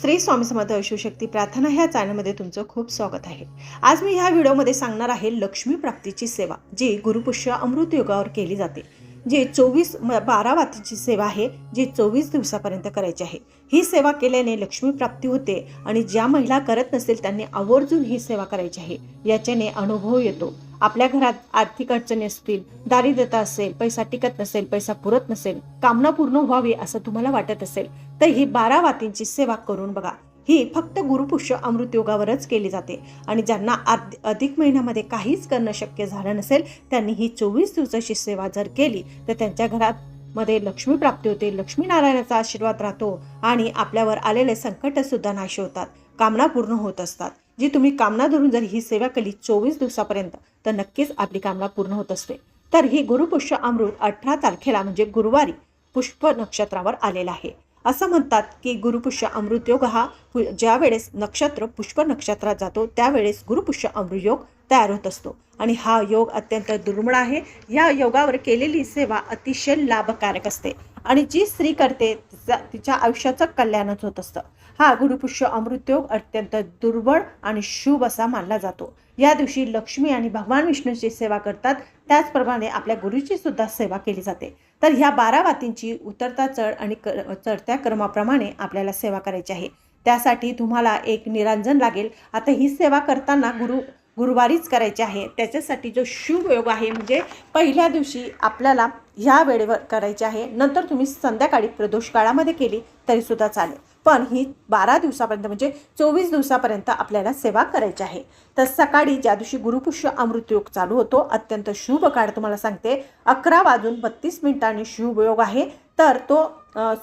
श्री स्वामी समर्थ शिवशक्ती प्रार्थना ह्या चॅनलमध्ये तुमचं खूप स्वागत आहे। आज मी ह्या व्हिडिओमध्ये सांगणार आहे लक्ष्मी प्राप्तीची सेवा जी गुरुपुष्य अमृत योगावर केली जाते, जी 12 वातीची सेवा आहे, जी 24 दिवसापर्यंत करायची आहे। ही सेवा केल्याने लक्ष्मी प्राप्ती होते आणि ज्या महिला करत नसेल त्यांनी आवर्जून ही सेवा करायची आहे। याच्याने अनुभव येतो। आपल्या घरात आर्थिक अडचणी असतील, दारिद्र्यता असेल, पैसा टिकत नसेल, पैसा पुरत नसेल, कामना पूर्ण व्हावी असं तुम्हाला वाटत असेल तर ही 12 वातींची सेवा करून बघा। ही फक्त गुरुपुष्य अमृत योगावरच केली जाते आणि ज्यांना अधिक महिन्यामध्ये काहीच करणं शक्य झालं नसेल त्यांनी ही 24 दिवसाची सेवा जर केली तर त्यांच्या घरात मध्ये लक्ष्मी प्राप्ती होते, लक्ष्मी नारायणाचा आशीर्वाद राहतो आणि आपल्यावर आलेले संकट सुद्धा नाश होतात, कामना पूर्ण होत असतात। जी तुम्ही कामना धरून जर ही सेवा केली 24 दिवसापर्यंत तर नक्कीच आपली कामना पूर्ण होत असते। तर ही गुरुपुष्य अमृत 18 तारखेला म्हणजे गुरुवारी पुष्प नक्षत्रावर आलेला आहे। असं म्हणतात की गुरुपुष्य अमृत योग हा ज्या वेळेस नक्षत्र पुष्प नक्षत्रात जातो त्यावेळेस गुरुपुष्य अमृत योग तयार होत असतो आणि हा योग अत्यंत दुर्मिळ आहे। या योगावर केलेली सेवा अतिशय लाभकारक असते आणि जी स्त्री करते तिच्या आयुष्याचं कल्याणच होत असतं। हा गुरुपुष्य अमृत योग अत्यंत दुर्बळ आणि शुभ असा मानला जातो। या दिवशी लक्ष्मी आणि भगवान विष्णूची सेवा करतात, त्याचप्रमाणे आपल्या गुरुची सुद्धा सेवा केली जाते। तर ह्या 12 वातींची उतरता चढ आणि चढत्या क्रमाप्रमाणे आपल्याला सेवा करायची आहे। त्यासाठी तुम्हाला एक निरांजन लागेल। आता ही सेवा करताना गुरुवारीच करायची आहे। त्याच्यासाठी जो शुभ योग आहे म्हणजे पहिल्या दिवशी आपल्याला ह्या वेळेवर करायची आहे, नंतर तुम्ही संध्याकाळी प्रदोष काळामध्ये केली तरी सुद्धा चालेल, पण ही 12 दिवसापर्यंत म्हणजे 24 दिवसापर्यंत आपल्याला सेवा करायची आहे। तर सकाळी ज्या दिवशी गुरुपुष्य अमृत योग चालू होतो अत्यंत शुभ काळ तुम्हाला सांगते 11:32 शुभ योग आहे। तर तो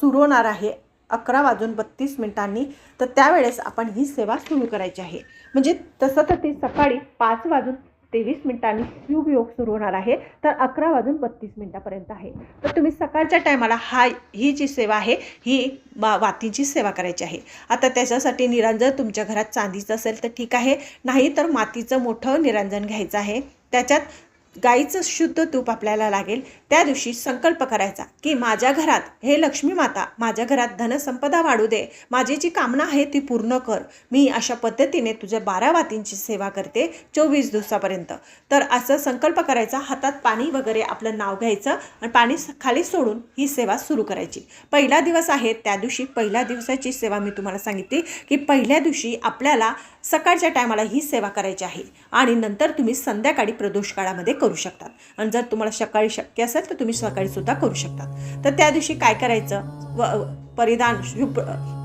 सुरू होणार आहे 11:32 तर त्यावेळेस आपण ही सेवा सुरू करायची आहे। म्हणजे तसं तर ती सकाळी 5:23 शुभ योग सुरू होणार आहे, तर 11:32 पर्यंत आहे। तर तुम्ही सकाळच्या टायमाला ही जी सेवा आहे ही वातीची सेवा करायची आहे। आता त्याच्यासाठी निरांजन तुमच्या घरात चांदीचं असेल तर ठीक आहे, नाही तर मातीचं मोठं निरांजन घ्यायचं आहे। त्याच्यात गाईचं शुद्ध तूप आपल्याला लागेल। त्या दिवशी संकल्प करायचा की माझ्या घरात हे लक्ष्मी माता माझ्या घरात धनसंपदा वाढू दे, माझी जी कामना आहे ती पूर्ण कर। मी अशा पद्धतीने तुझ्या 12 वातींची सेवा करते 24 दिवसापर्यंत। तर असं संकल्प करायचा, हातात पाणी वगैरे आपलं नाव घ्यायचं आणि पाणी खाली सोडून ही सेवा सुरू करायची। पहिला दिवस आहे त्या दिवशी पहिल्या दिवसाची सेवा मी तुम्हाला सांगितली की पहिल्या दिवशी आपल्याला सकाळच्या टायमाला ही सेवा करायची आहे आणि नंतर तुम्ही संध्याकाळी प्रदोष काळामध्ये करू शकतात आणि जर तुम्हाला सकाळी शक्य असेल तर तुम्ही सकाळी सुद्धा करू शकतात। तर त्या दिवशी काय करायचं, परिधान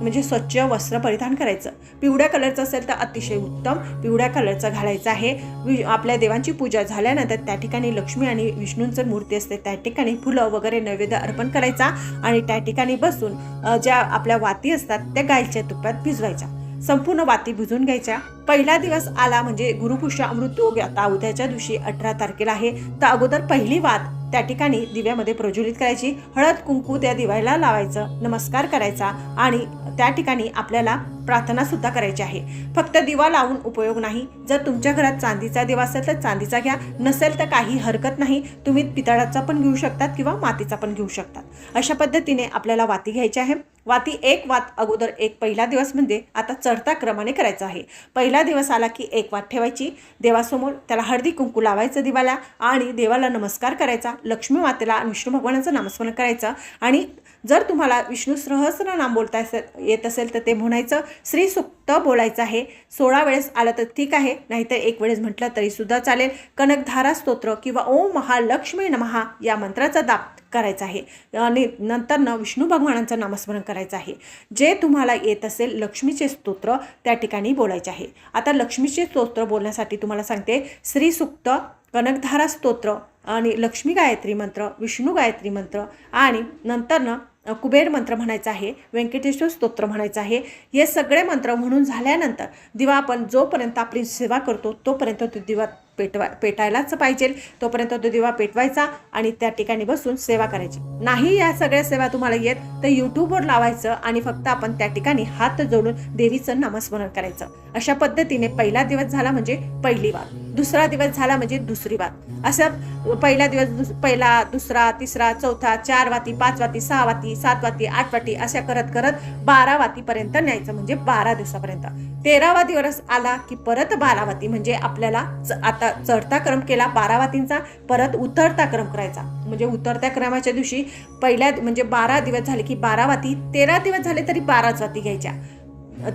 म्हणजे स्वच्छ वस्त्र परिधान करायचं। पिवळ्या कलरचं असेल तर अतिशय उत्तम, पिवळ्या कलरचं घालायचं आहे। आपल्या देवांची पूजा झाल्यानंतर त्या ठिकाणी लक्ष्मी आणि विष्णूंचं मूर्ती असते त्या ठिकाणी फुलं वगैरे नैवेद्य अर्पण करायचा आणि त्या ठिकाणी बसून ज्या आपल्या वाती असतात त्या गाईच्या तुपात भिजवायच्या, संपूर्ण वाती भिजून घ्यायच्या। पहिला दिवस आला म्हणजे गुरुपुष्य अमृत योग आता उद्याच्या दिवशी 18 तारखेला आहे, तर अगोदर पहिली वात त्या ठिकाणी दिव्यामध्ये प्रज्वलित करायची, हळद कुंकू त्या दिव्याला लावायचं, नमस्कार करायचा आणि त्या ठिकाणी आपल्याला प्रार्थना सुद्धा करायची आहे। फक्त दिवा लावून उपयोग नाही, जर तुमच्या घरात चांदीचा दिवा असेल तर चांदीचा घ्या, नसेल तर काही हरकत नाही, तुम्ही पितळाचा पण घेऊ शकतात किंवा मातीचा पण घेऊ शकतात। अशा पद्धतीने आपल्याला वाती घ्यायची आहे। वाती एक वात अगोदर पहिला दिवस म्हणजे आता चढता क्रमाने करायचा आहे। पहिला दिवस आला की एक वात ठेवायची देवासमोर, त्याला हळदी कुंकू लावायचं दिवाला आणि देवाला नमस्कार करायचा, लक्ष्मी मातेला आणि विष्णू भगवानाचं नामस्मरण करायचं आणि जर तुम्हाला विष्णू सहस्रनाम बोलता येत असेल तर ते म्हणायचं, श्री सुक्त बोलायचं आहे। 16 वेळेस आलं तर ठीक आहे, नाहीतर एक वेळेस म्हटलं तरी सुद्धा चालेल। कनकधारा स्तोत्र किंवा ओम महालक्ष्मी नमः या मंत्राचा जाप करायचा आहे आणि नंतर विष्णू भगवानांचं नामस्मरण करायचं आहे। जे तुम्हाला येत असेल लक्ष्मीचे स्तोत्र त्या ठिकाणी बोलायचे आहे। आता लक्ष्मीचे स्तोत्र बोलण्यासाठी तुम्हाला सांगते, श्री सुक्त, कनकधारा स्तोत्र आणि लक्ष्मी गायत्री मंत्र, विष्णू गायत्री मंत्र आणि नंतर कुबेर मंत्र म्हणायचा आहे, व्यंकटेश्वर स्तोत्र म्हणायचं आहे। हे सगळे मंत्र म्हणून झाल्यानंतर दिवा आपण जोपर्यंत आपली सेवा करतो तोपर्यंत तो दिवा पेटायलाच पाहिजे, तोपर्यंत तो दिवा पेटवायचा आणि त्या ठिकाणी बसून सेवा करायची। नाही या सगळ्या सेवा तुम्हाला येत तर यूट्यूबवर लावायचं आणि फक्त आपण त्या ठिकाणी हात जोडून देवीचं नामस्मरण करायचं। अशा पद्धतीने पहिला दिवस झाला म्हणजे पहिली वात। दुसरा दिवस झाला म्हणजे दुसरी वात. असं पहिला दुसरा तिसरा चौथा 4 वाती 5 वाती 6 वाती 7 वाती 8 वाती अशा करत करत 12 वातीपर्यंत न्यायचं, म्हणजे 12 दिवसापर्यंत. 13वा दिवस आला की परत 12 वाती, म्हणजे आपल्याला आता चढता क्रम केला 12 वातींचा, परत उतरता क्रम करायचा. म्हणजे उतरत्या क्रमाच्या दिवशी म्हणजे 12 दिवस झाले की 12 वाती, 13 दिवस झाले तरी 12च वाती घ्यायच्या.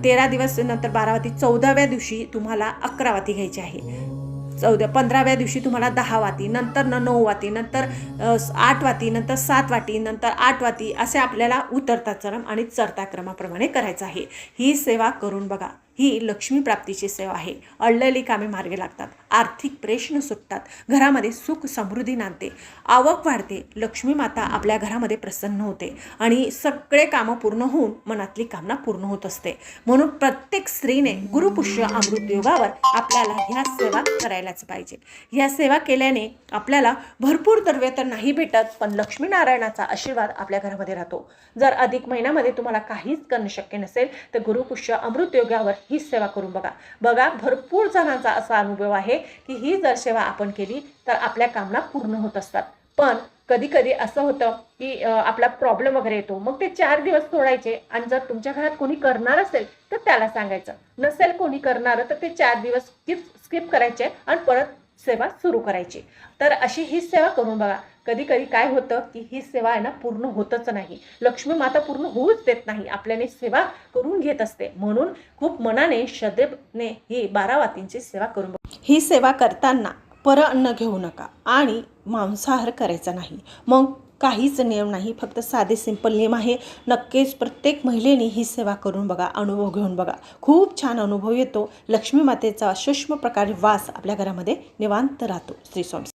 13 दिवस नंतर 12 वाती, 14व्या दिवशी तुम्हाला 11 वाती घ्यायची आहे. 15व्या दिवशी तुम्हाला 10 वाती, नंतर 9 वाती, नंतर 8 वाती, नंतर 7 वाती, नंतर 8 वाती, असे आपल्याला उतरता क्रम आणि चढता क्रमाप्रमाणे करायचं आहे. ही सेवा करून बघा. ही लक्ष्मी प्राप्तीची सेवा आहे. अडलेली कामे मार्गी लागतात, आर्थिक प्रश्न सुटतात, घरामध्ये सुख समृद्धी नांदते, आवक वाढते, लक्ष्मी माता आपल्या घरामध्ये प्रसन्न होते आणि सगळे कामं पूर्ण होऊन मनातली कामना पूर्ण होत असते. म्हणून प्रत्येक स्त्रीने गुरुपुष्य अमृत योगावर आपल्याला ह्या सेवा करायलाच पाहिजे. ह्या सेवा केल्याने आपल्याला भरपूर द्रव्य तर नाही भेटत, पण लक्ष्मीनारायणाचा आशीर्वाद आपल्या घरामध्ये राहतो. जर अधिक महिन्यामध्ये तुम्हाला काहीच करणं शक्य नसेल तर गुरुपुष्य अमृत योगावर ही सेवा करून बघा. भरपूर जणांचा असा अनुभव आहे की ही जर सेवा आपण केली तर आपल्या कामना पूर्ण होत असतात. पण कधी कधी असं होतं की आपला प्रॉब्लेम वगैरे येतो, मग ते 4 दिवस सोडायचे आणि जर तुमच्या घरात कोणी करणार असेल तर त्याला सांगायचं, नसेल कोणी करणार तर ते 4 दिवस स्किप करायचे आणि परत सेवा सुरू करायची. तर अशी ही सेवा करून बघा. कधी कधी काय होतं की ही सेवा आहे ना पूर्ण होतच नाही, लक्ष्मी माता पूर्ण होऊच देत नाही, आपल्याने सेवा करून घेत असते. म्हणून खूप मनाने श्रद्धेने ही 12 वातींची सेवा करून बघा. ही सेवा करताना अन्न घेऊ नका आणि मांसाहार करायचा नाही. मग काहीच नियम नाही, फक्त साधे सिंपल नियम आहे. नक्कीच प्रत्येक महिलेने ही सेवा करून बघा, अनुभव घेऊन बघा. खूप छान अनुभव येतो. लक्ष्मी मातेचा सूक्ष्म प्रकारे वास आपल्या घरामध्ये निवांत राहतो. श्री स्वामी.